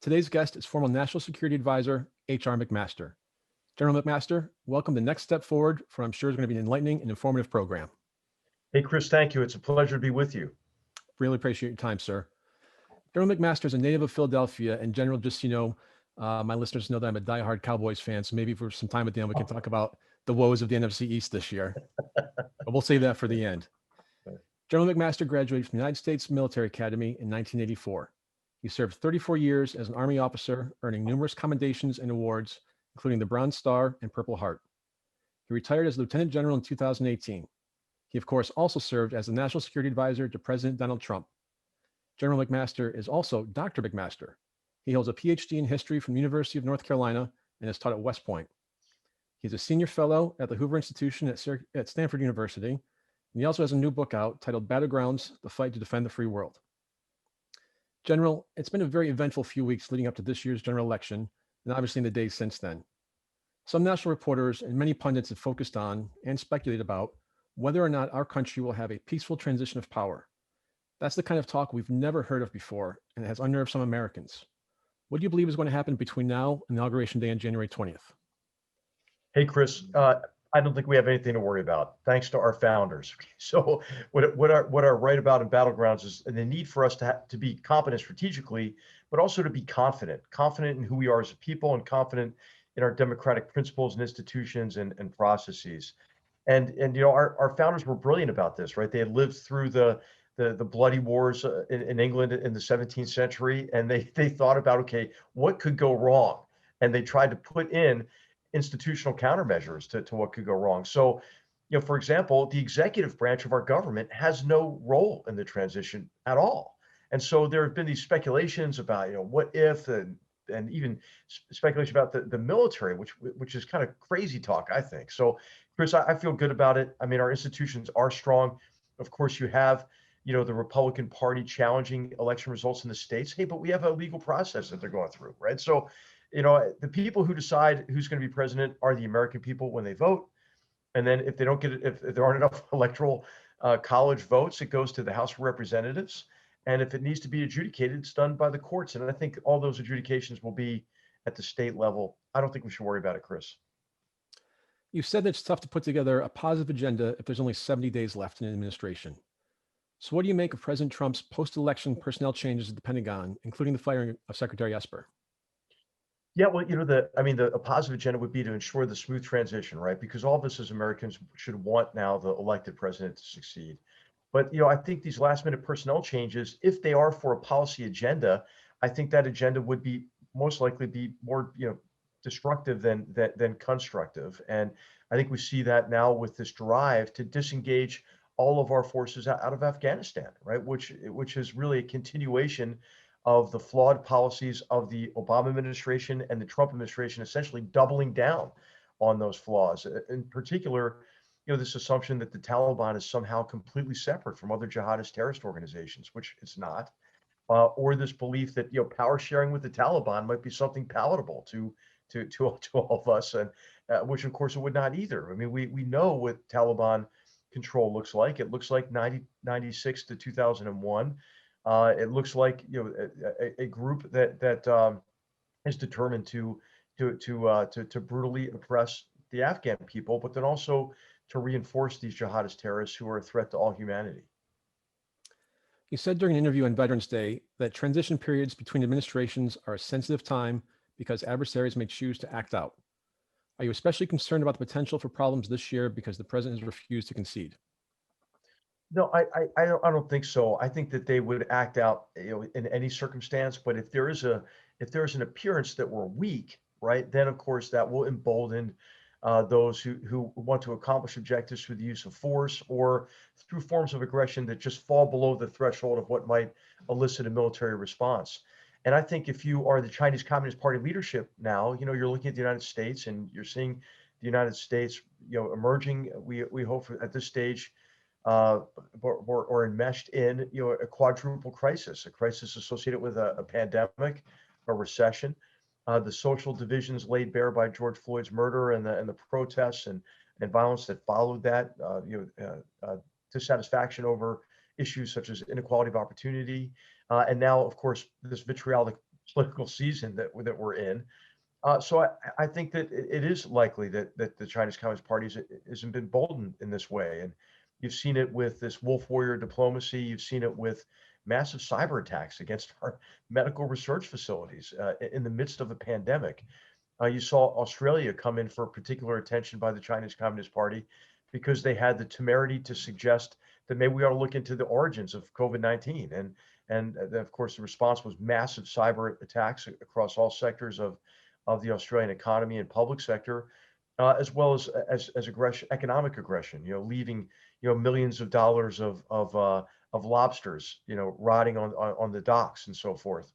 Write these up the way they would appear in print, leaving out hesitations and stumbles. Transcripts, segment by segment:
Today's guest is former National Security Advisor H.R. McMaster. General McMaster, welcome to Next Step Forward for I'm sure is going to be an enlightening and informative program. Hey, Chris, thank you. It's a pleasure to be with you. Really appreciate your time, sir. General McMaster is a native of Philadelphia, and General, just my listeners know that I'm a diehard Cowboys fan, so maybe for some time at the end we can talk about the woes of the NFC East this year, but we'll save that for the end. General McMaster graduated from the United States Military Academy in 1984. He served 34 years as an Army officer, earning numerous commendations and awards, including the Bronze Star and Purple Heart. He retired as Lieutenant General in 2018. He, of course, also served as the National Security Advisor to President Donald Trump. General McMaster is also Dr. McMaster. He holds a PhD in history from the University of North Carolina and has taught at West Point. He's a senior fellow at the Hoover Institution at Stanford University, and he also has a new book out titled Battlegrounds, The Fight to Defend the Free World. General, it's been a very eventful few weeks leading up to this year's general election, and obviously in the days since then. Some national reporters and many pundits have focused on and speculated about whether or not our country will have a peaceful transition of power. That's the kind of talk we've never heard of before, and it has unnerved some Americans. What do you believe is going to happen between now and Inauguration Day on January 20th? Hey, Chris, I don't think we have anything to worry about, thanks to our founders. So what I write about in Battlegrounds is the need for us to be competent strategically, but also to be confident in who we are as a people and confident in our democratic principles and institutions and processes. And our founders were brilliant about this, right? They had lived through the bloody wars in England in the 17th century, and they thought about, okay, what could go wrong? And they tried to put in institutional countermeasures to what could go wrong. So, for example, the executive branch of our government has no role in the transition at all. And so there have been these speculations about, what if, and even speculation about the military, which is kind of crazy talk, I think. So, Chris, I feel good about it. I mean, our institutions are strong. Of course, you have, the Republican Party challenging election results in the states. Hey, but we have a legal process that they're going through, right? So, the people who decide who's going to be president are the American people when they vote. And then if they don't get it, if there aren't enough electoral college votes, it goes to the House of Representatives. And if it needs to be adjudicated, it's done by the courts. And I think all those adjudications will be at the state level. I don't think we should worry about it, Chris. You said that it's tough to put together a positive agenda if there's only 70 days left in an administration. So what do you make of President Trump's post-election personnel changes at the Pentagon, including the firing of Secretary Esper? Yeah, well, a positive agenda would be to ensure the smooth transition, right? Because all of us as Americans should want now the elected president to succeed. But, I think these last minute personnel changes, if they are for a policy agenda, I think that agenda would be most likely be more, destructive than constructive. And I think we see that now with this drive to disengage all of our forces out of Afghanistan, right? Which is really a continuation of the flawed policies of the Obama administration and the Trump administration, essentially doubling down on those flaws. In particular, this assumption that the Taliban is somehow completely separate from other jihadist terrorist organizations, which it's not, or this belief that power sharing with the Taliban might be something palatable to all of us, and which of course it would not either. I mean, we know what Taliban control looks like. It looks like 1996 to 2001. It looks like a group that is determined to brutally oppress the Afghan people, but then also to reinforce these jihadist terrorists who are a threat to all humanity. You said during an interview on Veterans Day that transition periods between administrations are a sensitive time because adversaries may choose to act out. Are you especially concerned about the potential for problems this year because the president has refused to concede? No, I don't think so. I think that they would act out, in any circumstance. But if there is an appearance that we're weak, right, then of course that will embolden those who want to accomplish objectives through the use of force or through forms of aggression that just fall below the threshold of what might elicit a military response. And I think if you are the Chinese Communist Party leadership now, you're looking at the United States and you're seeing the United States, emerging. We hope at this stage, or enmeshed in a quadruple crisis, a crisis associated with a pandemic, a recession, the social divisions laid bare by George Floyd's murder and the protests and violence that followed that, dissatisfaction over issues such as inequality of opportunity, and now, of course, this vitriolic political season that we're in. So I think that it is likely that the Chinese Communist Party isn't been emboldened in this way. And you've seen it with this wolf warrior diplomacy. You've seen it with massive cyber attacks against our medical research facilities in the midst of a pandemic. You saw Australia come in for particular attention by the Chinese Communist Party because they had the temerity to suggest that maybe we ought to look into the origins of COVID-19. And of course, the response was massive cyber attacks across all sectors of the Australian economy and public sector, as well as aggression, economic aggression. Leaving millions of dollars of lobsters rotting on the docks and so forth.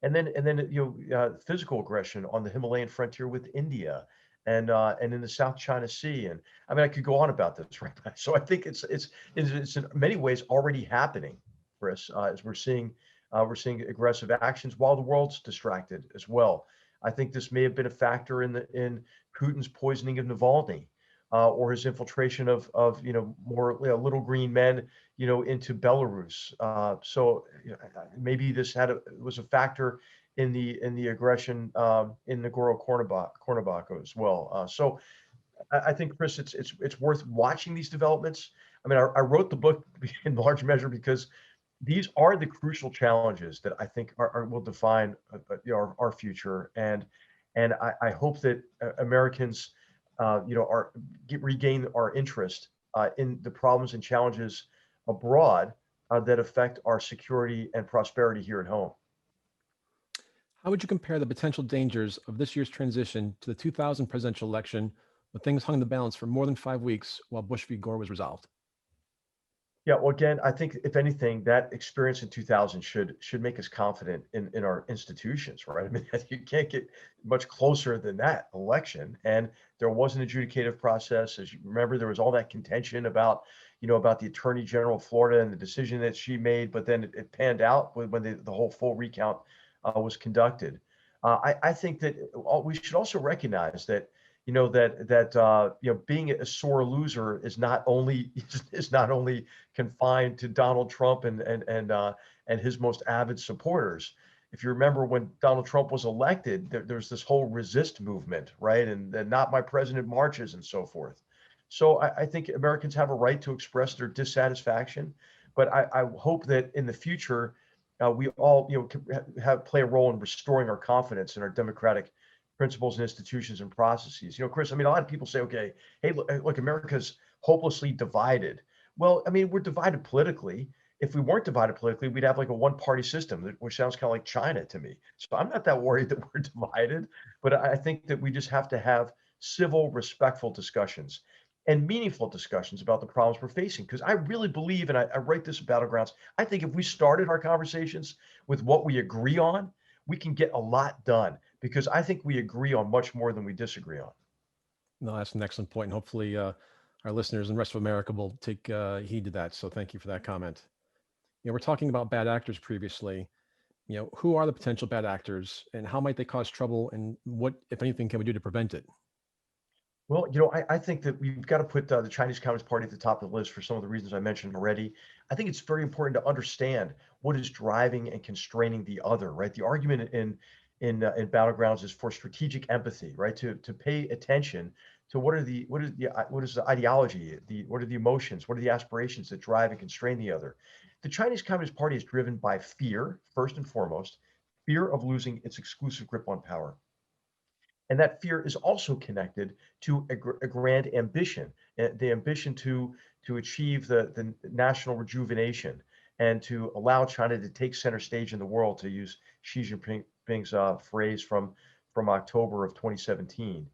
And then physical aggression on the Himalayan frontier with India and in the South China Sea. And I mean, I could go on about this, right? So I think it's in many ways already happening, Chris, as we're seeing aggressive actions while the world's distracted as well. I think this may have been a factor in Putin's poisoning of Navalny, or his infiltration of more little green men into Belarus. So maybe this was a factor in the aggression in Nagorno-Karabakh as well. So I think, Chris, it's worth watching these developments. I mean, I wrote the book in large measure because these are the crucial challenges that I think will define our future. And I hope that Americans regain our interest in the problems and challenges abroad that affect our security and prosperity here at home. How would you compare the potential dangers of this year's transition to the 2000 presidential election, when things hung in the balance for more than 5 weeks while Bush v. Gore was resolved? Yeah, well, again, I think if anything, that experience in 2000 should make us confident in our institutions, right? I mean, you can't get much closer than that election. And there was an adjudicative process. As you remember, there was all that contention about the Attorney General of Florida and the decision that she made, but then it panned out when the whole full recount was conducted. I think that we should also recognize that being a sore loser is not only confined to Donald Trump and his most avid supporters. If you remember when Donald Trump was elected, there's this whole resist movement, right? And not my president marches and so forth. So I think Americans have a right to express their dissatisfaction, but I hope that in the future we all can play a role in restoring our confidence in our democratic principles and institutions and processes. Chris, I mean, a lot of people say, okay, hey, look, America's hopelessly divided. Well, I mean, we're divided politically. If we weren't divided politically, we'd have like a one-party system, which sounds kind of like China to me. So I'm not that worried that we're divided, but I think that we just have to have civil, respectful discussions and meaningful discussions about the problems we're facing. Because I really believe, and I write this in Battlegrounds, I think if we started our conversations with what we agree on, we can get a lot done, because I think we agree on much more than we disagree on. No, that's an excellent point. And hopefully our listeners and the rest of America will take heed to that. So thank you for that comment. We're talking about bad actors previously. Who are the potential bad actors and how might they cause trouble, and what, if anything, can we do to prevent it? Well, I think that we've got to put the Chinese Communist Party at the top of the list for some of the reasons I mentioned already. I think it's very important to understand what is driving and constraining the other, right? The argument in Battlegrounds is for strategic empathy, right? To pay attention to what is the ideology, what are the emotions, what are the aspirations that drive and constrain the other. The Chinese Communist Party is driven by fear, first and foremost, fear of losing its exclusive grip on power. And that fear is also connected to a grand ambition, the ambition to achieve the national rejuvenation and to allow China to take center stage in the world, to use Xi Jinping's phrase from October of 2017.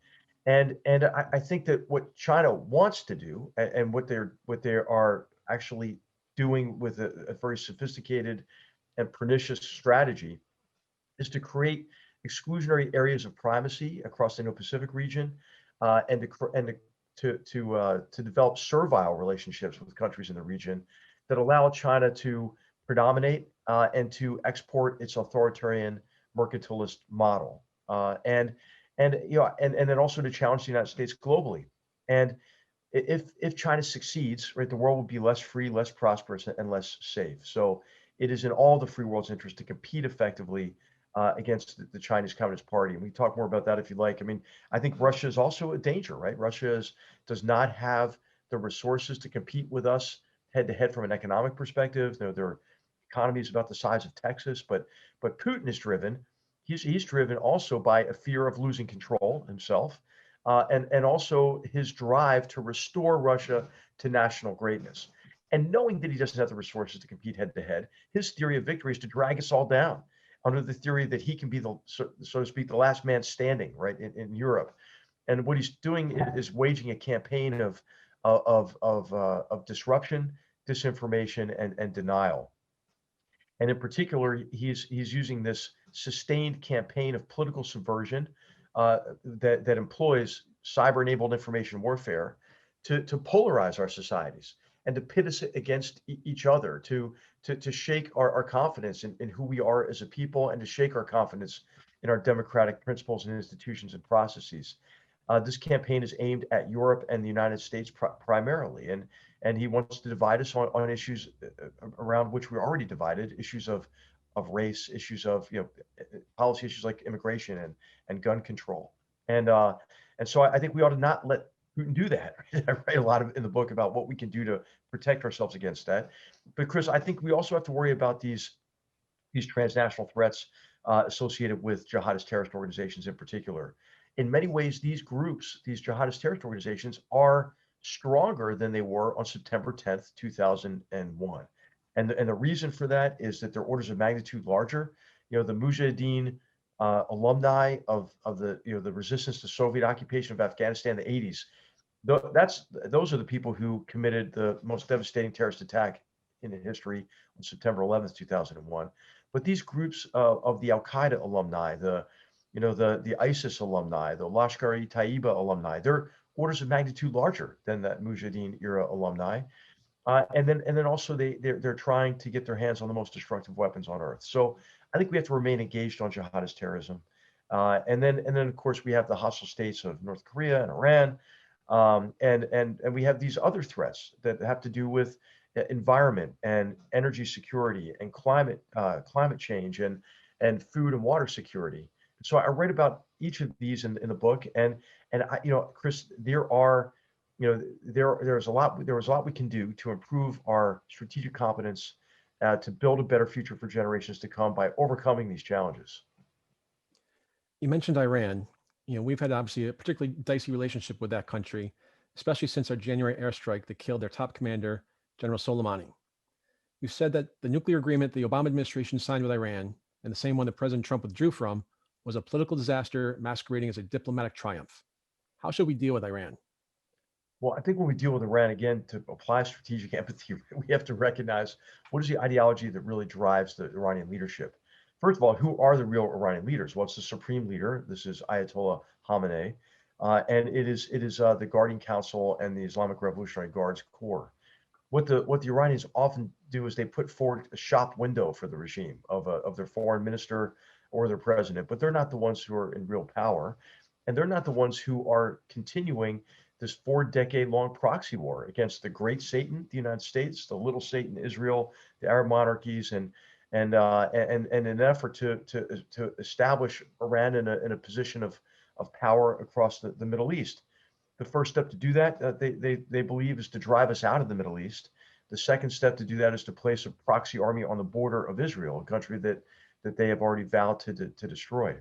And I think that what China wants to do, and what they are actually doing with a very sophisticated and pernicious strategy, is to create exclusionary areas of primacy across the Indo-Pacific region, and to develop servile relationships with countries in the region that allow China to predominate and to export its authoritarian mercantilist model, and then also to challenge the United States globally. And if China succeeds, right, the world will be less free, less prosperous, and less safe. So it is in all the free world's interest to compete effectively against the Chinese Communist Party. And we talk more about that if you like. I mean, I think Russia is also a danger, right? Russia does not have the resources to compete with us head to head from an economic perspective. Their economy is about the size of Texas, but Putin is driven. He's driven also by a fear of losing control himself, and also his drive to restore Russia to national greatness. And knowing that he doesn't have the resources to compete head to head, his theory of victory is to drag us all down under the theory that he can be so to speak, the last man standing, right, in Europe. And what he's doing is waging a campaign of disruption, disinformation, and denial. And in particular, he's using this sustained campaign of political subversion that employs cyber-enabled information warfare to polarize our societies and to pit us against each other, to shake our confidence in who we are as a people, and to shake our confidence in our democratic principles and institutions and processes. This campaign is aimed at Europe and the United States primarily, and he wants to divide us on issues around which we're already divided, issues of race, issues of policy issues like immigration and gun control, and so I think we ought to not let Putin do that. I write a lot in the book about what we can do to protect ourselves against that. But Chris, I think we also have to worry about these transnational threats associated with jihadist terrorist organizations in particular. In many ways, these groups, these jihadist terrorist organizations, are stronger than they were on September 10th, 2001. And the reason for that is that they're orders of magnitude larger. The Mujahideen alumni of the resistance to Soviet occupation of Afghanistan in the 80s, those are the people who committed the most devastating terrorist attack in history on September 11th, 2001. But these groups of the Al Qaeda alumni, the ISIS alumni, the Lashkar-e-Taiba alumni, they're orders of magnitude larger than that Mujahideen era alumni. And then also they're trying to get their hands on the most destructive weapons on earth. So I think we have to remain engaged on jihadist terrorism. And then of course we have the hostile states of North Korea and Iran. And we have these other threats that have to do with environment and energy security and climate change and food and water security. So I write about each of these in the book, and Chris, there was a lot we can do to improve our strategic competence, to build a better future for generations to come by overcoming these challenges. You mentioned Iran. We've had obviously a particularly dicey relationship with that country, especially since our January airstrike that killed their top commander, General Soleimani. You said that the nuclear agreement the Obama administration signed with Iran, and the same one that President Trump withdrew from, was a political disaster masquerading as a diplomatic triumph. How should we deal with Iran? Well, I think when we deal with Iran, again, to apply strategic empathy, we have to recognize what is the ideology that really drives the Iranian leadership. First of all, who are the real Iranian leaders? Well, it's the supreme leader. This is Ayatollah Khamenei, and it is the Guardian Council and the Islamic Revolutionary Guard's Gore. What the Iranians often do is they put forward a shop window for the regime of their foreign minister or their president, but they're not the ones who are in real power, and they're not the ones who are continuing this 4-decade-long proxy war against the great Satan, the United States, the little Satan, Israel, the Arab monarchies, and an effort to establish Iran in a position of power across the Middle East. The first step to do that, they believe, is to drive us out of the Middle East. The second step to do that is to place a proxy army on the border of Israel, a country that they have already vowed to destroy.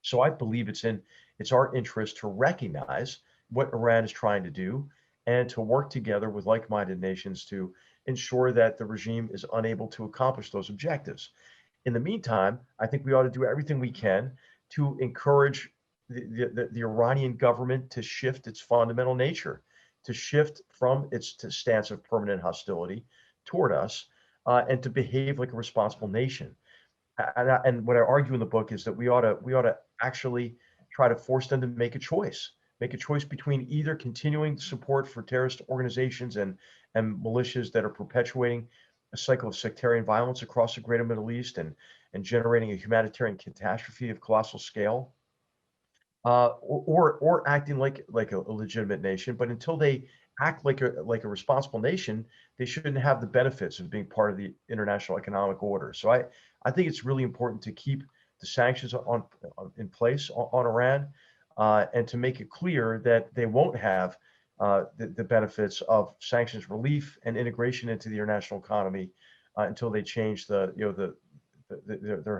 So I believe it's our interest to recognize what Iran is trying to do and to work together with like-minded nations to ensure that the regime is unable to accomplish those objectives. In the meantime, I think we ought to do everything we can to encourage the Iranian government to shift its fundamental nature, to shift from its stance of permanent hostility toward us, and to behave like a responsible nation. And what I argue in the book is that we ought to actually try to force them to make a choice between either continuing support for terrorist organizations and militias that are perpetuating a cycle of sectarian violence across the greater Middle East and generating a humanitarian catastrophe of colossal scale, or acting like a legitimate nation. But until they act like a responsible nation, they shouldn't have the benefits of being part of the international economic order. So I think it's really important to keep the sanctions in place on Iran, and to make it clear that they won't have the benefits of sanctions relief and integration into the international economy until they change their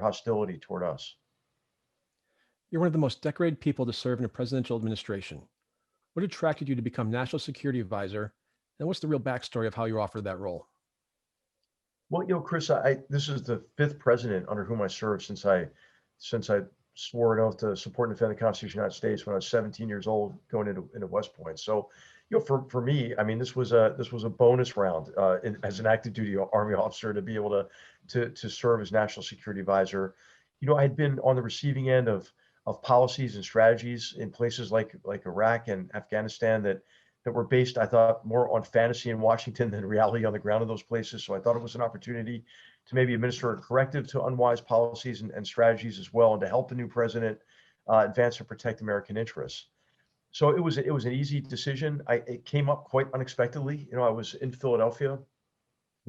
hostility toward us. You're one of the most decorated people to serve in a presidential administration. What attracted you to become National Security Advisor, and what's the real backstory of how you were offered that role? Well, Chris, this is the fifth president under whom I served since I swore an oath to support and defend the Constitution of the United States when I was 17 years old, going into West Point. So, for me, I mean, this was a bonus round as an active duty Army officer to be able to serve as National Security Advisor. I had been on the receiving end of policies and strategies in places like Iraq and Afghanistan that were based, I thought, more on fantasy in Washington than reality on the ground in those places. So I thought it was an opportunity to maybe administer a corrective to unwise policies and strategies as well, and to help the new president advance and protect American interests. So it was an easy decision. It came up quite unexpectedly. I was in Philadelphia,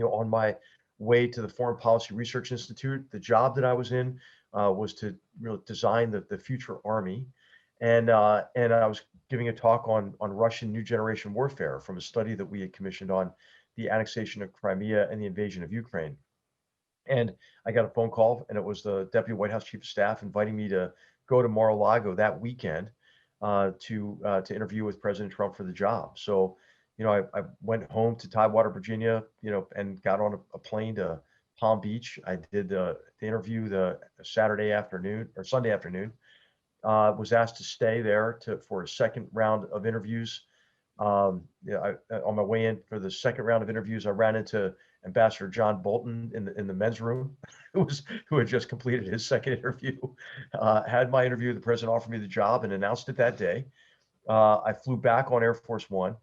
on my way to the Foreign Policy Research Institute. The job that I was in was to really design the future army, and I was giving a talk on Russian new generation warfare from a study that we had commissioned on the annexation of Crimea and the invasion of Ukraine. And I got a phone call, and it was the Deputy White House Chief of Staff inviting me to go to Mar-a-Lago that weekend to interview with President Trump for the job. So, I went home to Tidewater, Virginia, and got on a plane to Palm Beach. I did the interview the Saturday afternoon or Sunday afternoon. Was asked to stay there for a second round of interviews. On my way in for the second round of interviews, I ran into Ambassador John Bolton in the men's room, who had just completed his second interview. Had my interview. The president offered me the job and announced it that day. I flew back on Air Force One.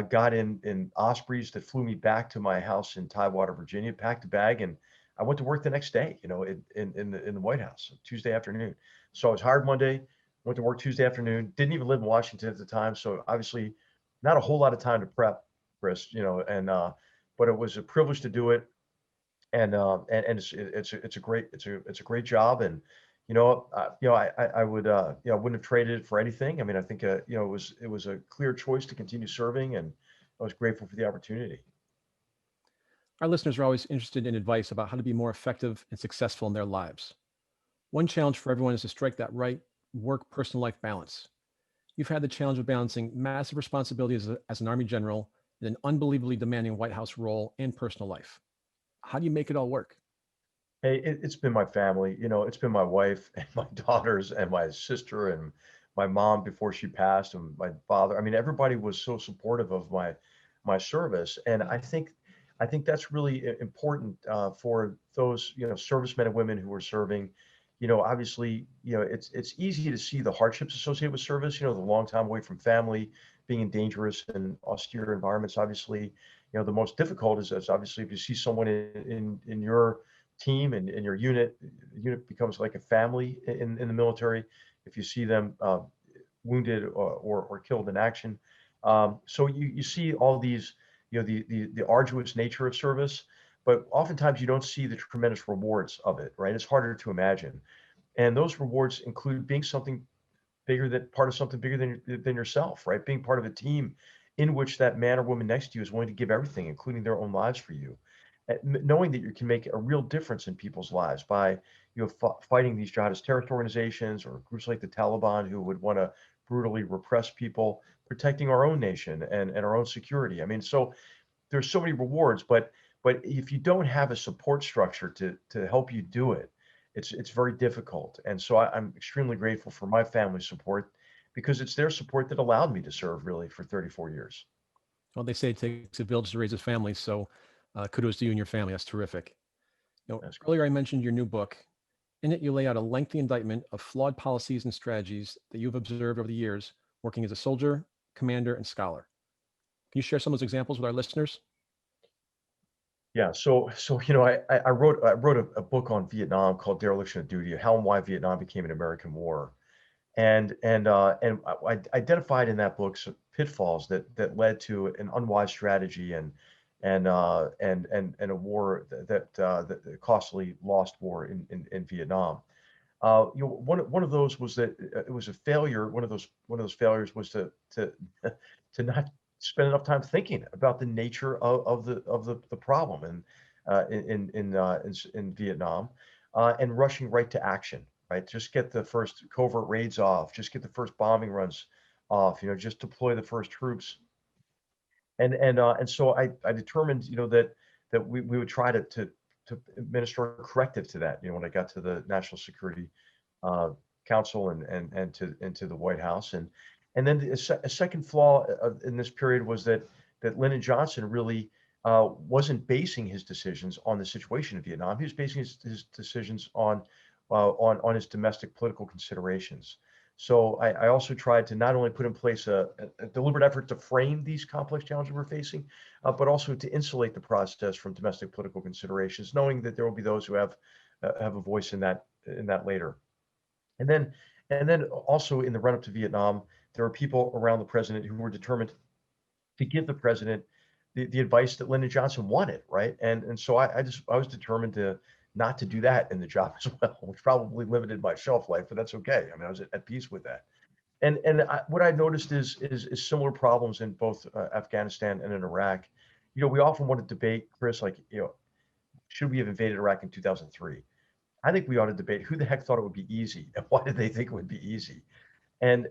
Got in Ospreys that flew me back to my house in Tidewater, Virginia. Packed a bag, and I went to work the next day. In the White House Tuesday afternoon. So I was hired Monday, went to work Tuesday afternoon. Didn't even live in Washington at the time, so obviously not a whole lot of time to prep, Chris. But it was a privilege to do it, and it's a great job, and I wouldn't have traded it for anything. I mean, I think it was a clear choice to continue serving, and I was grateful for the opportunity. Our listeners are always interested in advice about how to be more effective and successful in their lives. One challenge for everyone is to strike that right work-personal life balance. You've had the challenge of balancing massive responsibilities as an Army general and an unbelievably demanding White House role and personal life. How do you make it all work? Hey, it's been my family. It's been my wife and my daughters and my sister and my mom before she passed, and my father. I mean, everybody was so supportive of my service, and I think that's really important for those servicemen and women who are serving. Obviously, it's easy to see the hardships associated with service. The long time away from family, being in dangerous and austere environments. Obviously, the most difficult is obviously if you see someone in your team and in your unit, the unit becomes like a family in the military. If you see them wounded or killed in action, so you see all these, the arduous nature of service, but oftentimes you don't see the tremendous rewards of it, right? It's harder to imagine. And those rewards include being part of something bigger than yourself, right? Being part of a team in which that man or woman next to you is willing to give everything, including their own lives for you. Knowing that you can make a real difference in people's lives by, fighting these jihadist terrorist organizations or groups like the Taliban who would want to brutally repress people, protecting our own nation and our own security. I mean, so there's so many rewards, but if you don't have a support structure to help you do it, it's very difficult. And so I'm extremely grateful for my family's support, because it's their support that allowed me to serve really for 34 years. Well, they say it takes a village to raise a family, so kudos to you and your family. That's terrific. That's great. Earlier I mentioned your new book. In it, you lay out a lengthy indictment of flawed policies and strategies that you've observed over the years working as a soldier, commander, and scholar. Can you share some of those examples with our listeners? Yeah, so I wrote a book on Vietnam called Dereliction of Duty: How and Why Vietnam Became an American War, and I identified in that book some pitfalls that led to an unwise strategy and a war that costly lost war in Vietnam. One of those was that it was a failure. One of those failures was to to not spend enough time thinking about the nature of the problem in Vietnam, and rushing right to action. Right, just get the first covert raids off, just get the first bombing runs off. Just deploy the first troops, and so I determined, that we would try to administer a corrective to that. When I got to the National Security uh, Council and to the White House, and then a second flaw in this period was that Lyndon Johnson really wasn't basing his decisions on the situation in Vietnam. He was basing his decisions on his domestic political considerations. So I also tried to not only put in place a deliberate effort to frame these complex challenges we're facing, but also to insulate the process from domestic political considerations, knowing that there will be those who have a voice in that later. And then also in the run up to Vietnam, there were people around the president who were determined to give the president the advice that Lyndon Johnson wanted, right? And so I was determined to not to do that in the job as well, which probably limited my shelf life, but that's okay. I mean, I was at peace with that. And what I noticed is similar problems in both Afghanistan and in Iraq. We often want to debate, Chris, like, should we have invaded Iraq in 2003? I think we ought to debate who the heck thought it would be easy and why did they think it would be easy? And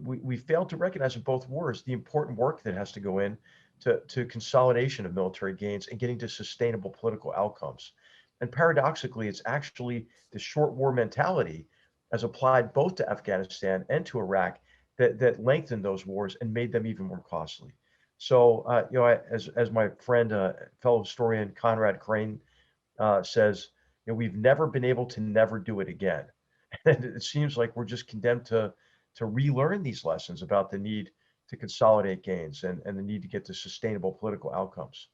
we failed to recognize in both wars the important work that has to go in to consolidation of military gains and getting to sustainable political outcomes. And paradoxically, it's actually the short war mentality as applied both to Afghanistan and to Iraq that lengthened those wars and made them even more costly. So, as my friend, fellow historian Conrad Crane says, we've never been able to never do it again. And it seems like we're just condemned to relearn these lessons about the need to consolidate gains and the need to get to sustainable political outcomes.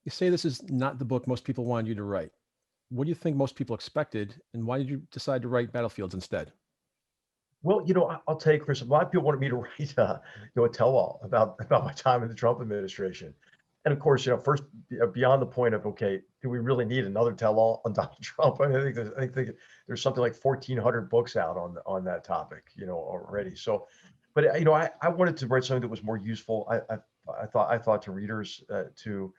You say this is not the book most people wanted you to write. What do you think most people expected, and why did you decide to write Battlefields instead? Well, I'll tell you, Chris, a lot of people wanted me to write a tell-all about my time in the Trump administration. And of course, first, beyond the point of, okay, do we really need another tell-all on Donald Trump? I mean, I think there's something like 1,400 books out on that topic, already. So, but I wanted to write something that was more useful. I thought to readers to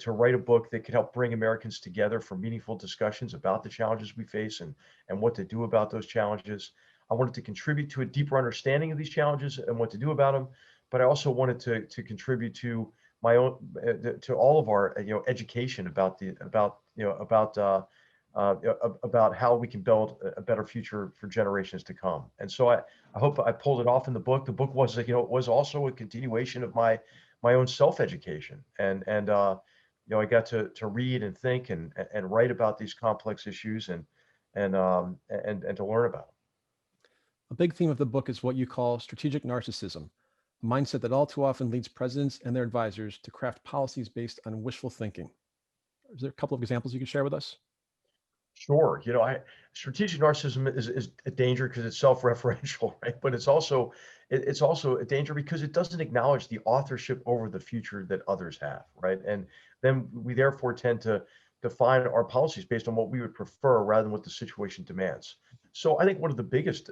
write a book that could help bring Americans together for meaningful discussions about the challenges we face and what to do about those challenges. I wanted to contribute to a deeper understanding of these challenges and what to do about them, but I also wanted to contribute to my own to all of our education about about how we can build a better future for generations to come. And so I hope I pulled it off in the book. The book was was also a continuation of my own self-education, and I got to read and think and write about these complex issues and to learn about them. A big theme of the book is what you call strategic narcissism, a mindset that all too often leads presidents and their advisors to craft policies based on wishful thinking. Is there a couple of examples you can share with us? Sure. Strategic narcissism is a danger because it's self-referential, right? But it's also a danger because it doesn't acknowledge the authorship over the future that others have, right? And then we therefore tend to define our policies based on what we would prefer rather than what the situation demands. So I think one of the biggest,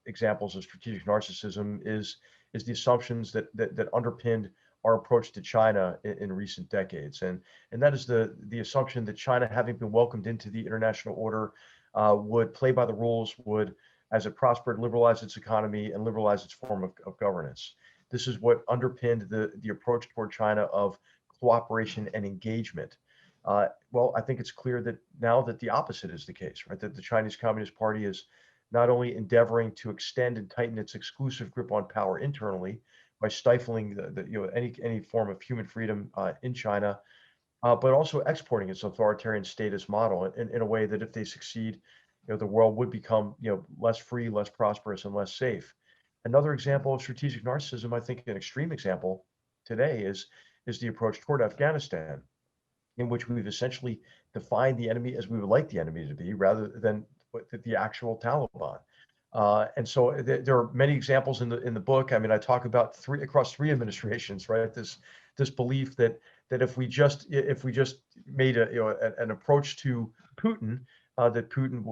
examples of strategic narcissism is the assumptions that underpinned our approach to China in recent decades, and that is the assumption that China, having been welcomed into the international order, would play by the rules, would, as it prospered, liberalize its economy and liberalize its form of governance. This is what underpinned the approach toward China of cooperation and engagement. Well, I think it's clear that now that the opposite is the case, right? That the Chinese Communist Party is not only endeavoring to extend and tighten its exclusive grip on power internally by stifling any form of human freedom in China, but also exporting its authoritarian statist model in a way that, if they succeed, the world would become less free, less prosperous, and less safe. Another example of strategic narcissism, I think an extreme example today, is the approach toward Afghanistan, in which we've essentially defined the enemy as we would like the enemy to be, rather than the actual Taliban. And so there are many examples in the book. I mean, I talk about across three administrations, right? This belief that if we just made an approach to Putin that Putin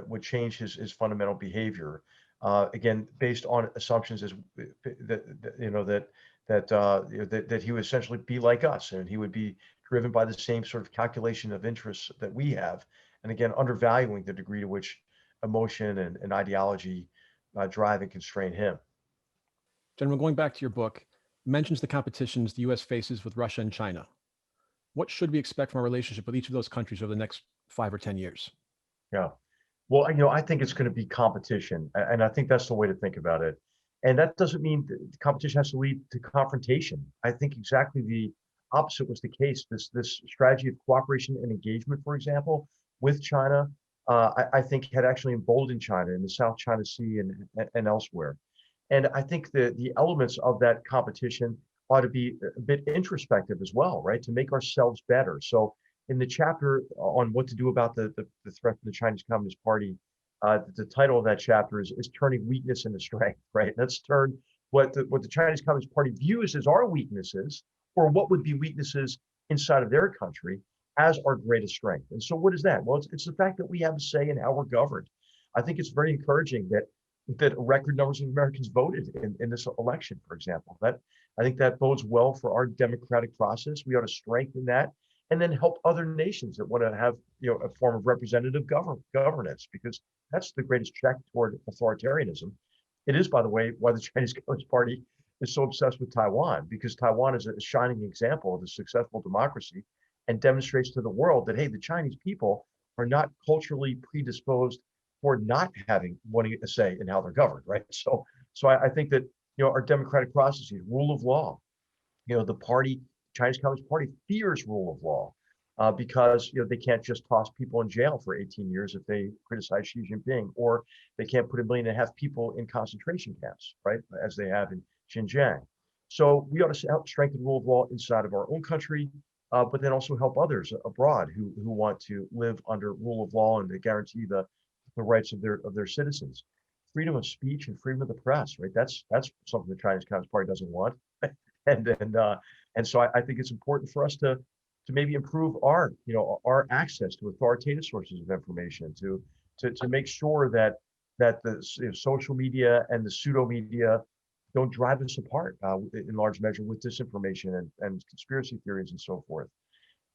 would change his fundamental behavior. Again, based on assumptions as that you know that he would essentially be like us, and he would be driven by the same sort of calculation of interests that we have, and again, undervaluing the degree to which emotion and ideology drive and constrain him. General, going back to your book, mentions the competitions the U.S. faces with Russia and China. What should we expect from our relationship with each of those countries over the next 5 or 10 years? Yeah. Well, I think it's going to be competition, and I think that's the way to think about it. And that doesn't mean the competition has to lead to confrontation. I think exactly the opposite was the case. This strategy of cooperation and engagement, for example, with China, I think had actually emboldened China in the South China Sea and elsewhere. And I think the elements of that competition ought to be a bit introspective as well, right? To make ourselves better. So in the chapter on what to do about the threat from the Chinese Communist Party, the title of that chapter is turning weakness into strength, right? Let's turn what the Chinese Communist Party views as our weaknesses, or what would be weaknesses inside of their country, as our greatest strength. And so what is that? Well, it's the fact that we have a say in how we're governed. I think it's very encouraging that record numbers of Americans voted in this election, for example. That I think that bodes well for our democratic process. We ought to strengthen that and then help other nations that want to have a form of representative governance, because that's the greatest check toward authoritarianism. It is, by the way, why the Chinese Communist Party is so obsessed with Taiwan, because Taiwan is a shining example of a successful democracy and demonstrates to the world that, hey, the Chinese people are not culturally predisposed for not wanting a say in how they're governed, right? So I think that our democratic processes, rule of law, the party, Chinese Communist Party fears rule of law because they can't just toss people in jail for 18 years if they criticize Xi Jinping, or they can't put 1.5 million people in concentration camps, right, as they have in Xinjiang. So we ought to help strengthen rule of law inside of our own country, but then also help others abroad who want to live under rule of law and to guarantee the rights of their citizens. Freedom of speech and freedom of the press, right? That's something the Chinese Communist Party doesn't want. And so I think it's important for us to maybe improve our access to authoritative sources of information, to make sure that the social media and the pseudo media don't drive us apart in large measure with disinformation and conspiracy theories and so forth.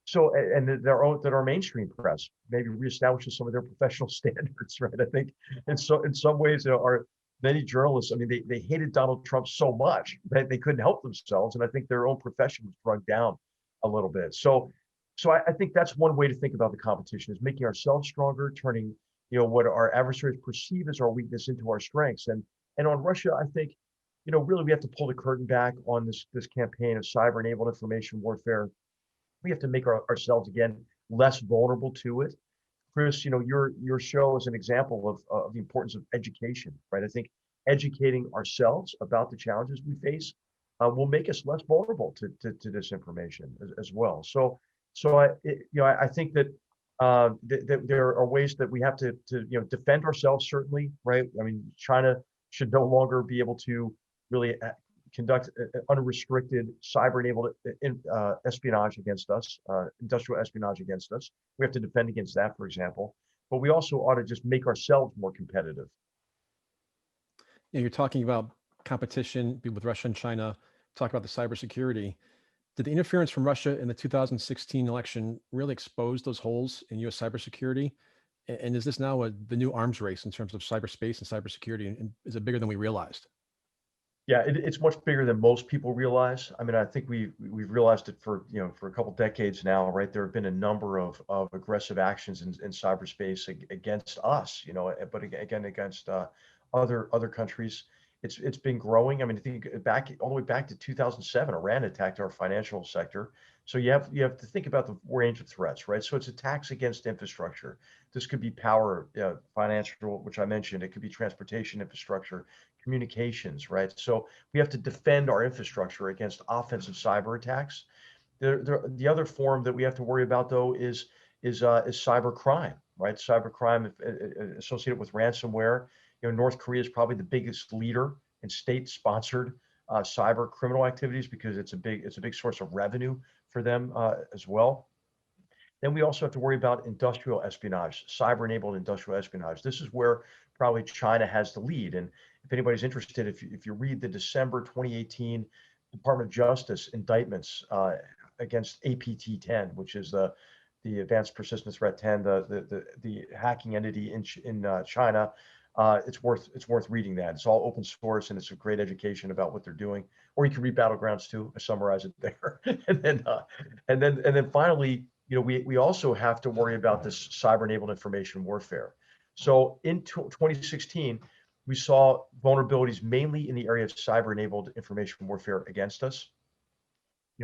So, and that our mainstream press maybe reestablishes some of their professional standards, right? I think, in some ways, our many journalists, I mean, they hated Donald Trump so much that they couldn't help themselves, and I think their own profession was drugged down a little bit. So I think that's one way to think about the competition, is making ourselves stronger, turning what our adversaries perceive as our weakness into our strengths. And on Russia, I think really we have to pull the curtain back on this campaign of cyber-enabled information warfare. We have to make ourselves again less vulnerable to it. Chris, your show is an example of the importance of education, right? I think educating ourselves about the challenges we face will make us less vulnerable to disinformation as well. So I think that that there are ways that we have to defend ourselves, certainly, right? I mean, China should no longer be able to really conduct unrestricted cyber-enabled espionage against us, industrial espionage against us. We have to defend against that, for example. But we also ought to just make ourselves more competitive. You're talking about competition with Russia and China, talk about the cybersecurity. Did the interference from Russia in the 2016 election really expose those holes in U.S. cybersecurity? And is this now the new arms race in terms of cyberspace and cybersecurity? And is it bigger than we realized? Yeah, it's much bigger than most people realize. I mean, I think we've realized it for a couple decades now, right? There have been a number of aggressive actions in cyberspace against us, but again against other countries. It's been growing. I mean, I think all the way back to 2007, Iran attacked our financial sector. So you have to think about the range of threats, right? So it's attacks against infrastructure. This could be power, financial, which I mentioned. It could be transportation infrastructure, communications, right? So we have to defend our infrastructure against offensive cyber attacks. The other form that we have to worry about, though, is cyber crime, right? Cyber crime associated with ransomware. North Korea is probably the biggest leader in state-sponsored cyber criminal activities, because it's a big source of revenue for them as well. Then we also have to worry about industrial espionage, cyber-enabled industrial espionage. This is where probably China has the lead. And if anybody's interested, if you read the December 2018 Department of Justice indictments against APT-10, which is the Advanced Persistent Threat 10, the hacking entity in China, it's worth reading that. It's all open source and it's a great education about what they're doing. Or you can read Battlegrounds too. I summarize it there. and then finally, we also have to worry about this cyber-enabled information warfare. So in 2016, we saw vulnerabilities mainly in the area of cyber-enabled information warfare against us.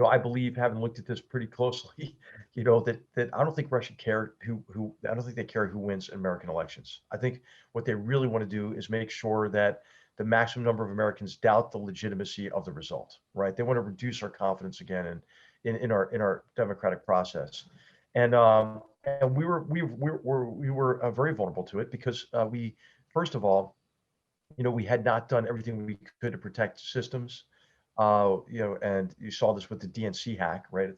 I believe, having looked at this pretty closely, that I don't think Russia care I don't think they care who wins American elections. I think what they really want to do is make sure that the maximum number of Americans doubt the legitimacy of the result, right? They want to reduce our confidence again in our democratic process. And we were very vulnerable to it because we, first of all, we had not done everything we could to protect systems. And you saw this with the DNC hack, right?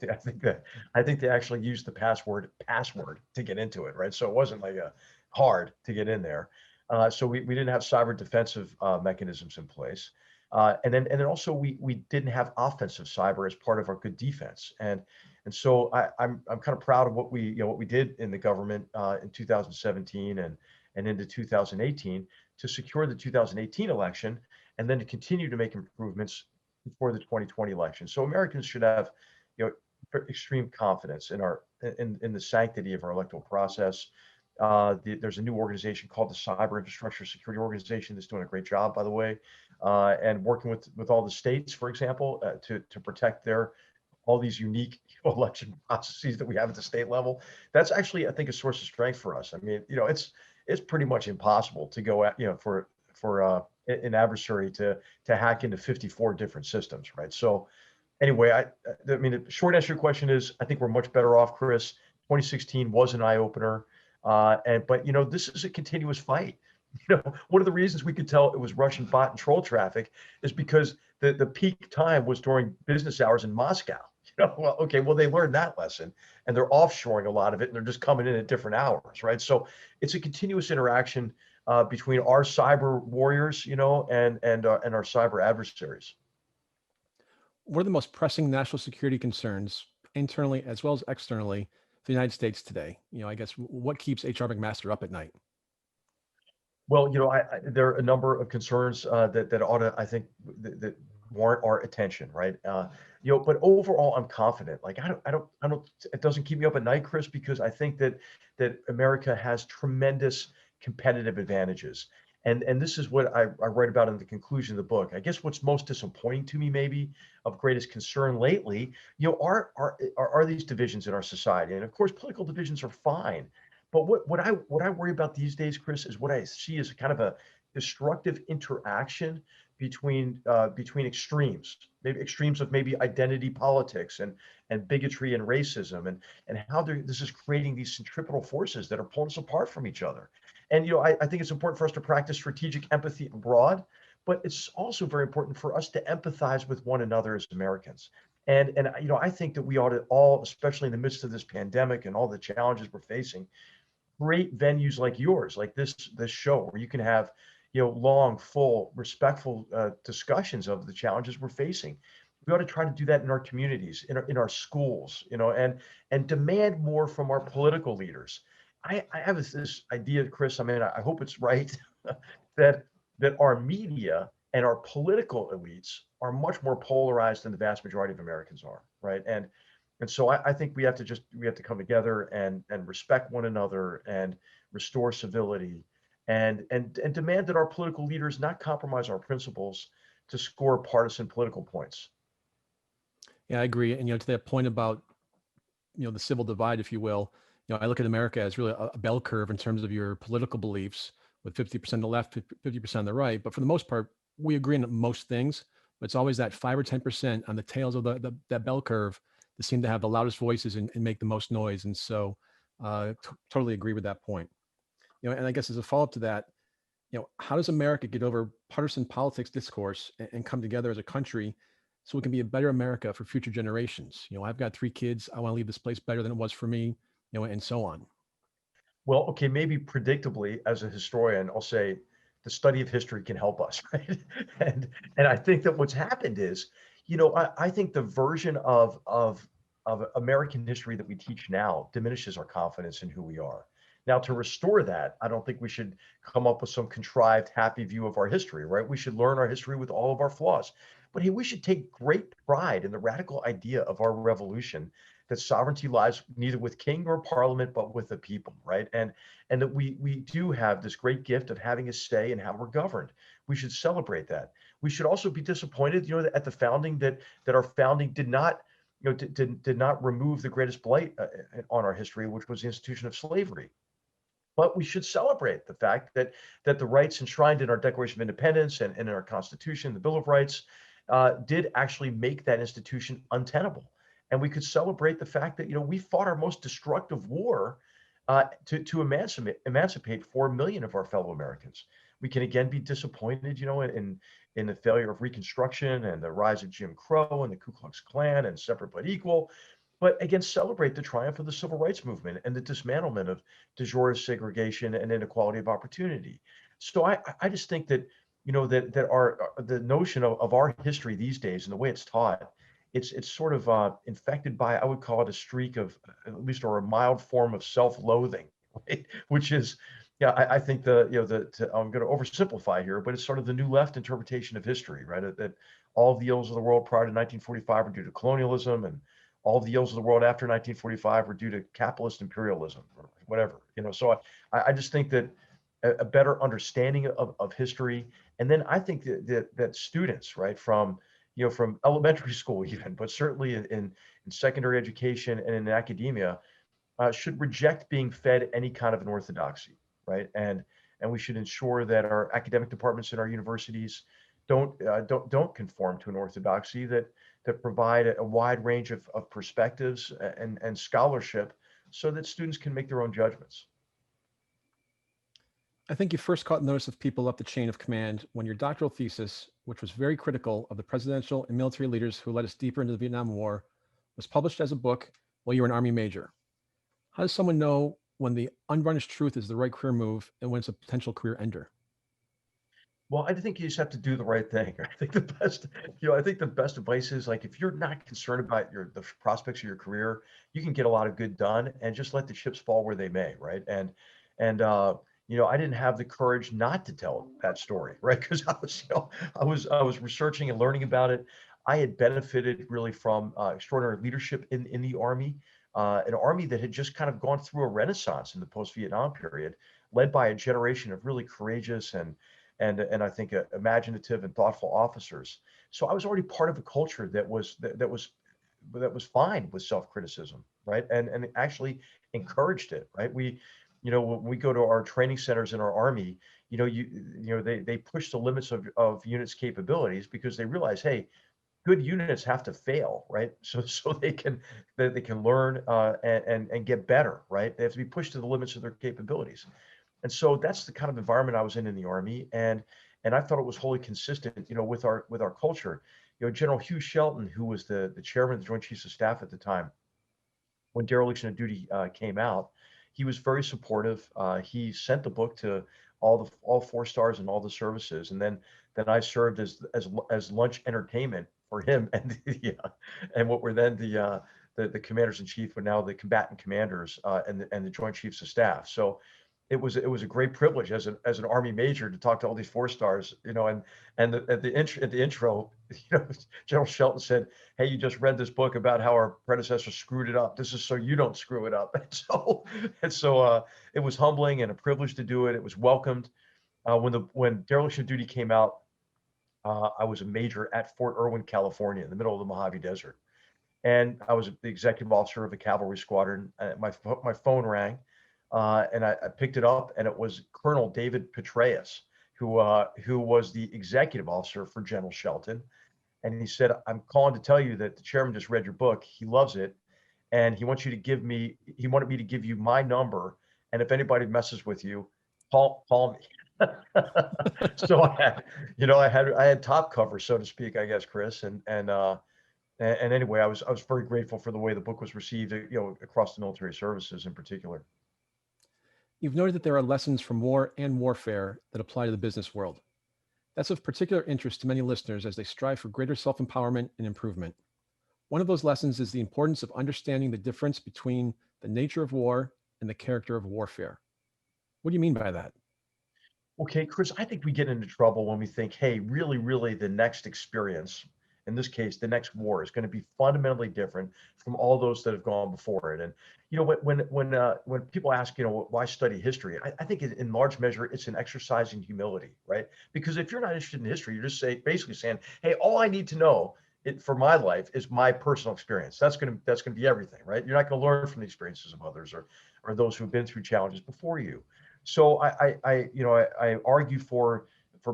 I think they actually used the password to get into it, right? So it wasn't like hard to get in there. So we didn't have cyber defensive mechanisms in place. And then also we didn't have offensive cyber as part of our good defense. And so I'm kind of proud of what we did in the government in 2017 and into 2018 to secure the 2018 election, and then to continue to make improvements for the 2020 election. So Americans should have, extreme confidence in the sanctity of our electoral process. There's a new organization called the Cyber Infrastructure Security Organization that's doing a great job, by the way, and working with all the states, for example, to protect all these unique election processes that we have at the state level. That's actually, I think, a source of strength for us. I mean, it's pretty much impossible to go at, for an adversary to hack into 54 different systems, right? So anyway, I mean, the short answer to your question is, I think we're much better off, Chris. 2016 was an eye opener, but this is a continuous fight. One of the reasons we could tell it was Russian bot and troll traffic is because the peak time was during business hours in Moscow. Well, they learned that lesson, and they're offshoring a lot of it, and they're just coming in at different hours, right? So it's a continuous interaction between our cyber warriors, and our cyber adversaries. What are the most pressing national security concerns internally as well as externally for the United States today? I guess what keeps H.R. McMaster up at night? Well, there are a number of concerns that ought to, I think, that warrant our attention, right? But overall, I'm confident. Like I don't. It doesn't keep me up at night, Chris, because I think that America has tremendous competitive advantages, and this is what I write about in the conclusion of the book. I guess what's most disappointing to me, maybe of greatest concern lately, are these divisions in our society, and of course, political divisions are fine. But what I worry about these days, Chris, is what I see as kind of a destructive interaction between extremes, maybe extremes of maybe identity politics and bigotry and racism, and how this is creating these centripetal forces that are pulling us apart from each other. And I think it's important for us to practice strategic empathy abroad, but it's also very important for us to empathize with one another as Americans. And I think that we ought to all, especially in the midst of this pandemic and all the challenges we're facing, create venues like yours, like this show, where you can have long, full, respectful discussions of the challenges we're facing. We ought to try to do that in our communities, in our schools, and demand more from our political leaders. I have this idea, Chris. I mean, I hope it's right that our media and our political elites are much more polarized than the vast majority of Americans are, right? And so I think we have to come together and respect one another and restore civility and demand that our political leaders not compromise our principles to score partisan political points. Yeah, I agree. And to that point about the civil divide, if you will, I look at America as really a bell curve in terms of your political beliefs, with 50% on the left, 50% on the right. But for the most part, we agree on most things. But it's always that 5 or 10% on the tails of that bell curve that seem to have the loudest voices and make the most noise. And so, totally agree with that point. And I guess as a follow-up to that, how does America get over partisan politics discourse and come together as a country so we can be a better America for future generations? I've got 3 kids. I want to leave this place better than it was for me. and so on. Well, okay, maybe predictably, as a historian, I'll say the study of history can help us, right? And I think that what's happened is, I think the version of American history that we teach now diminishes our confidence in who we are. Now, to restore that, I don't think we should come up with some contrived, happy view of our history, right? We should learn our history with all of our flaws. But hey, we should take great pride in the radical idea of our revolution that sovereignty lies neither with king nor parliament, but with the people, right? And that we do have this great gift of having a say in how we're governed. We should celebrate that. We should also be disappointed, at the founding that our founding did not, did not remove the greatest blight on our history, which was the institution of slavery. But we should celebrate the fact that the rights enshrined in our Declaration of Independence and in our Constitution, the Bill of Rights, did actually make that institution untenable. And we could celebrate the fact that we fought our most destructive war to emancipate 4 million of our fellow Americans. We can again be disappointed, in the failure of Reconstruction and the rise of Jim Crow and the Ku Klux Klan and separate but equal. But again, celebrate the triumph of the civil rights movement and the dismantlement of de jure segregation and inequality of opportunity. So I just think that that our the notion of our history these days and the way it's taught, it's sort of infected by, I would call it, a streak of, at least, or a mild form of self-loathing, right? Which is, yeah, I think I'm going to oversimplify here, but it's sort of the new left interpretation of history, right? That all of the ills of the world prior to 1945 were due to colonialism, and all of the ills of the world after 1945 were due to capitalist imperialism or whatever. So I just think that a better understanding of history, and then I think that students, right, from elementary school even, but certainly in secondary education and in academia, should reject being fed any kind of an orthodoxy, right? And we should ensure that our academic departments in our universities don't conform to an orthodoxy that provide a wide range of perspectives and scholarship so that students can make their own judgments. I think you first caught notice of people up the chain of command when your doctoral thesis, which was very critical of the presidential and military leaders who led us deeper into the Vietnam War, was published as a book while you were an Army major. How does someone know when the unvarnished truth is the right career move and when it's a potential career ender? Well, I think you just have to do the right thing. I think the best advice is, like, if you're not concerned about the prospects of your career, you can get a lot of good done and just let the chips fall where they may, right? And I didn't have the courage not to tell that story, right? Because I was researching and learning about it. I had benefited really from extraordinary leadership in the Army, an Army that had just kind of gone through a renaissance in the post-Vietnam period, led by a generation of really courageous and I think imaginative and thoughtful officers. So I was already part of a culture that was fine with self-criticism, right? And actually encouraged it, right? When we go to our training centers in our Army, they push the limits of units' capabilities because they realize, hey, good units have to fail, right? So they can learn and get better, right? They have to be pushed to the limits of their capabilities. And so that's the kind of environment I was in the Army, and I thought it was wholly consistent, with our culture. General Hugh Shelton, who was the chairman of the Joint Chiefs of Staff at the time, when dereliction of duty came out, he was very supportive. He sent the book to all 4 stars and all the services, and then I served as lunch entertainment for him and what were then the commanders in chief, but now the combatant commanders and the Joint Chiefs of Staff. So it was a great privilege as an Army major to talk to all these 4 stars, at the intro, General Shelton said, "Hey, you just read this book about how our predecessors screwed it up. This is so you don't screw it up." And so it was humbling and a privilege to do it. It was welcomed. When dereliction of duty came out, I was a major at Fort Irwin, California, in the middle of the Mojave Desert, and I was the executive officer of a cavalry squadron. My phone rang. And I picked it up, and it was Colonel David Petraeus, who was the executive officer for General Shelton. And he said, "I'm calling to tell you that the chairman just read your book. He loves it, and he wanted me to give you my number. And if anybody messes with you, call me." So I had top cover, so to speak, I guess, Chris, and And anyway, I was very grateful for the way the book was received, across the military services in particular. You've noted that there are lessons from war and warfare that apply to the business world. That's of particular interest to many listeners as they strive for greater self empowerment and improvement. One of those lessons is the importance of understanding the difference between the nature of war and the character of warfare. What do you mean by that? Okay, Chris, I think we get into trouble when we think, hey, really, really, the next experience, in this case, the next war, is going to be fundamentally different from all those that have gone before it. And when people ask, why study history, I think in large measure it's an exercise in humility, right? Because if you're not interested in history, you're just basically saying, hey, all I need to know for my life is my personal experience. That's gonna be everything, right? You're not going to learn from the experiences of others or those who've been through challenges before you. So I argue for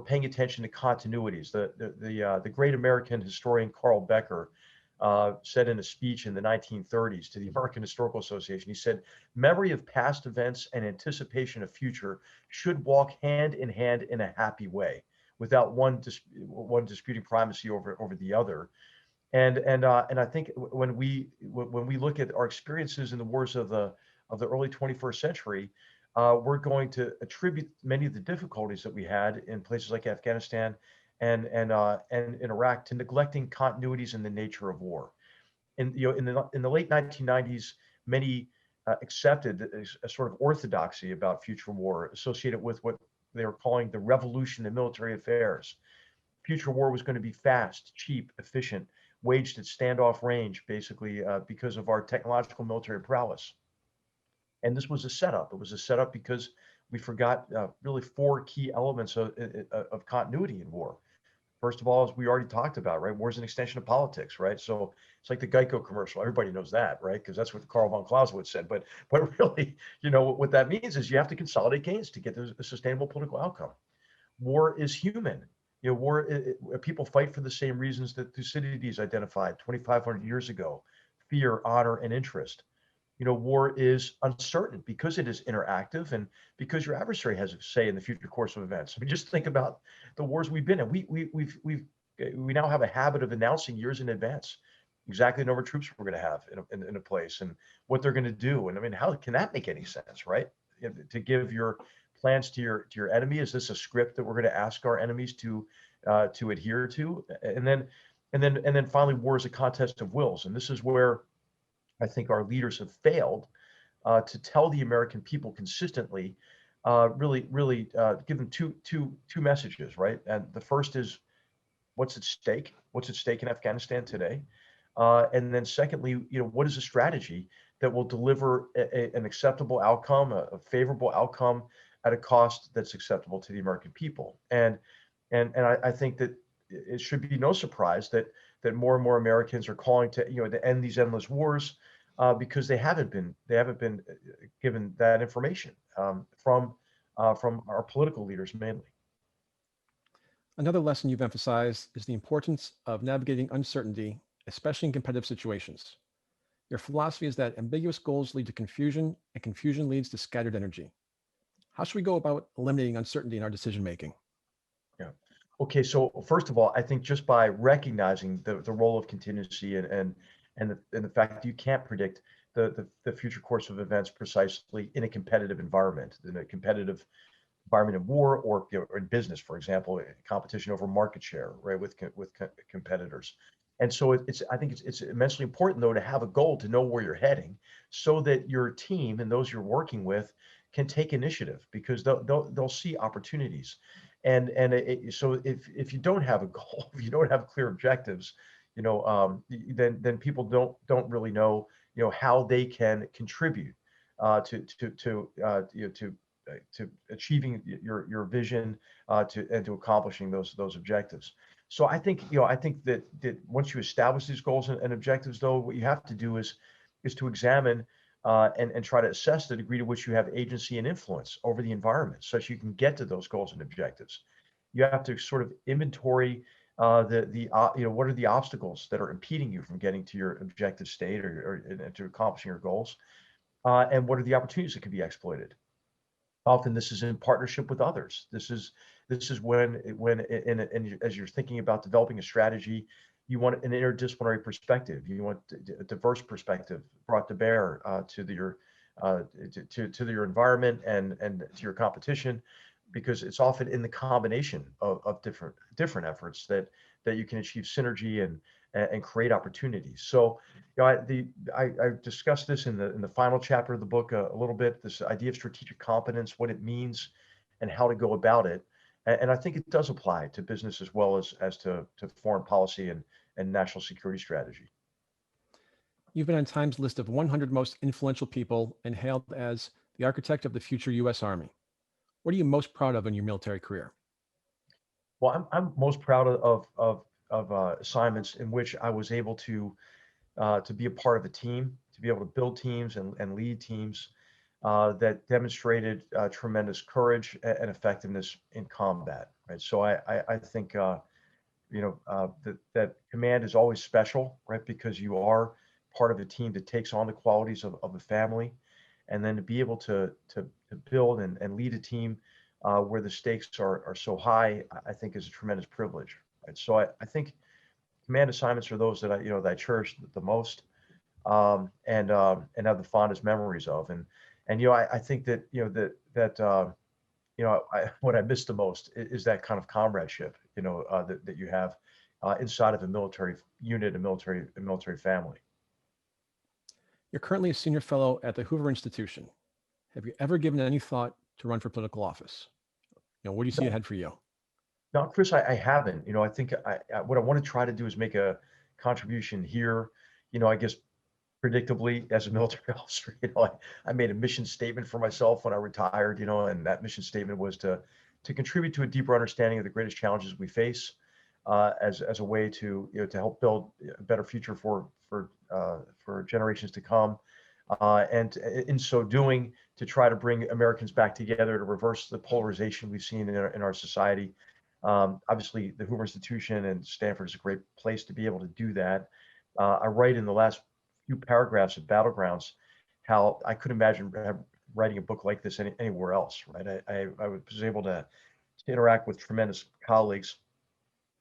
paying attention to continuities. The great American historian Carl Becker said in a speech in the 1930s to the American Historical Association, he said, "Memory of past events and anticipation of future should walk hand in hand in a happy way, without one disputing primacy over the other." And I think when we look at our experiences in the wars of the early 21st century, we're going to attribute many of the difficulties that we had in places like Afghanistan and in Iraq to neglecting continuities in the nature of war. In the late 1990s, many accepted a sort of orthodoxy about future war associated with what they were calling the revolution in military affairs. Future war was going to be fast, cheap, efficient, waged at standoff range, basically because of our technological military prowess. And this was a setup. It was a setup because we forgot really four key elements of continuity in war. First of all, as we already talked about, right? War is an extension of politics, right? So it's like the Geico commercial. Everybody knows that, right? Because that's what Carl von Clausewitz said. But really, what that means is you have to consolidate gains to get a sustainable political outcome. War is human. War, people fight for the same reasons that Thucydides identified 2,500 years ago: fear, honor, and interest. War is uncertain because it is interactive and because your adversary has a say in the future course of events. I mean, just think about the wars we've been in. We now have a habit of announcing years in advance exactly the number of troops we're going to have in a place and what they're going to do. And I mean, how can that make any sense, right? To give your plans to your enemy, is this a script that we're going to ask our enemies to adhere to? And then finally, war is a contest of wills, and this is where I think our leaders have failed to tell the American people consistently, really give them two messages, right? And the first is what's at stake? What's at stake in Afghanistan today? And then secondly, what is a strategy that will deliver an acceptable outcome, a favorable outcome at a cost that's acceptable to the American people? And I think that it should be no surprise that more and more Americans are calling to end these endless wars because they haven't been given that information from our political leaders mainly. Another lesson you've emphasized is the importance of navigating uncertainty, especially in competitive situations. Your philosophy is that ambiguous goals lead to confusion, and confusion leads to scattered energy. How should we go about eliminating uncertainty in our decision making? Yeah. Okay. So first of all, I think just by recognizing the role of contingency and the fact that you can't predict the future course of events precisely in a competitive environment, in a competitive environment in war or in business, for example, competition over market share, right, with competitors. And so I think it's immensely important though to have a goal, to know where you're heading, so that your team and those you're working with can take initiative because they'll see opportunities. So if you don't have a goal, if you don't have clear objectives, then people don't really know how they can contribute to achieving your vision and to accomplishing those objectives. So I think that once you establish these goals and objectives, though, what you have to do is to examine and try to assess the degree to which you have agency and influence over the environment, so that you can get to those goals and objectives. You have to sort of inventory what are the obstacles that are impeding you from getting to your objective state or to accomplishing your goals, and what are the opportunities that can be exploited. Often this is in partnership with others. This is when as you're thinking about developing a strategy, You want an interdisciplinary perspective. You want a diverse perspective brought to bear your your environment and to your competition, because it's often in the combination of different efforts that you can achieve synergy and create opportunities. So, I discussed this in the final chapter of the book a little bit. This idea of strategic competence, what it means, and how to go about it. And I think it does apply to business as well as to foreign policy and national security strategy. You've been on Time's list of 100 most influential people and hailed as the architect of the future U.S. Army. What are you most proud of in your military career? Well, I'm most proud of assignments in which I was able to be a part of a team, to be able to build teams and lead teams that demonstrated tremendous courage and effectiveness in combat. Right. So I think that command is always special, right? Because you are part of a team that takes on the qualities of a family, and then to be able to build and lead a team where the stakes are so high, I think is a tremendous privilege. Right? So I think command assignments are those that I cherish the most, and have the fondest memories of. And I think that what I miss the most is that kind of comradeship, that you have inside of a military unit, a military family. You're currently a senior fellow at the Hoover Institution. Have you ever given any thought to run for political office? What do you see ahead for you? No, Chris, I haven't. I think what I want to try to do is make a contribution here. I guess predictably, as a military officer, I made a mission statement for myself when I retired. And that mission statement was to contribute to a deeper understanding of the greatest challenges we face, as a way to to help build a better future for generations to come, and in so doing, to try to bring Americans back together, to reverse the polarization we've seen in our society. Obviously, the Hoover Institution and Stanford is a great place to be able to do that. I write in the last few paragraphs of Battlegrounds how I could imagine writing a book like this anywhere else. Right? I was able to interact with tremendous colleagues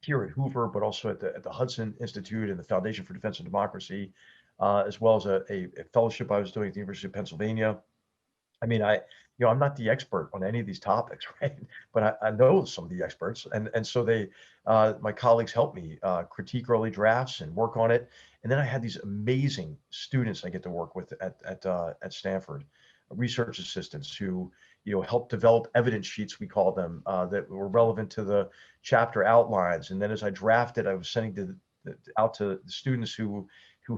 here at Hoover, but also at the Hudson Institute and the Foundation for Defense and Democracy, as well as a fellowship I was doing at the University of Pennsylvania. I mean, I'm not the expert on any of these topics, right? But I know some of the experts, and so my colleagues helped me critique early drafts and work on it. And then I had these amazing students I get to work with at Stanford, research assistants who helped develop evidence sheets, we call them, that were relevant to the chapter outlines. And then as I drafted, I was sending out to the students who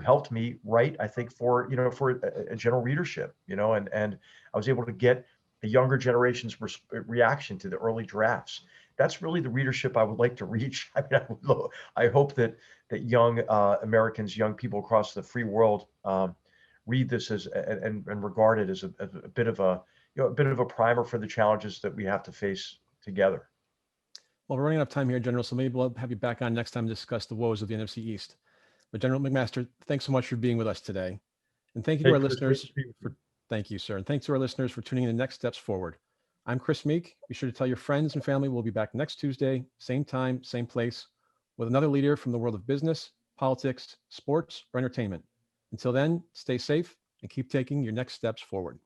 helped me write, I think, for a general readership, and I was able to get the younger generation's reaction to the early drafts. That's really the readership I would like to reach. I mean, I hope that young Americans, young people across the free world, read this and regard it as a bit of a primer for the challenges that we have to face together. Well, we're running out of time here, General, so maybe we'll have you back on next time to discuss the woes of the NFC East. But General McMaster, thanks so much for being with us today. And thank you to our listeners. Thank you, sir. And thanks to our listeners for tuning in to Next Steps Forward. I'm Chris Meek. Be sure to tell your friends and family we'll be back next Tuesday, same time, same place, with another leader from the world of business, politics, sports, or entertainment. Until then, stay safe and keep taking your next steps forward.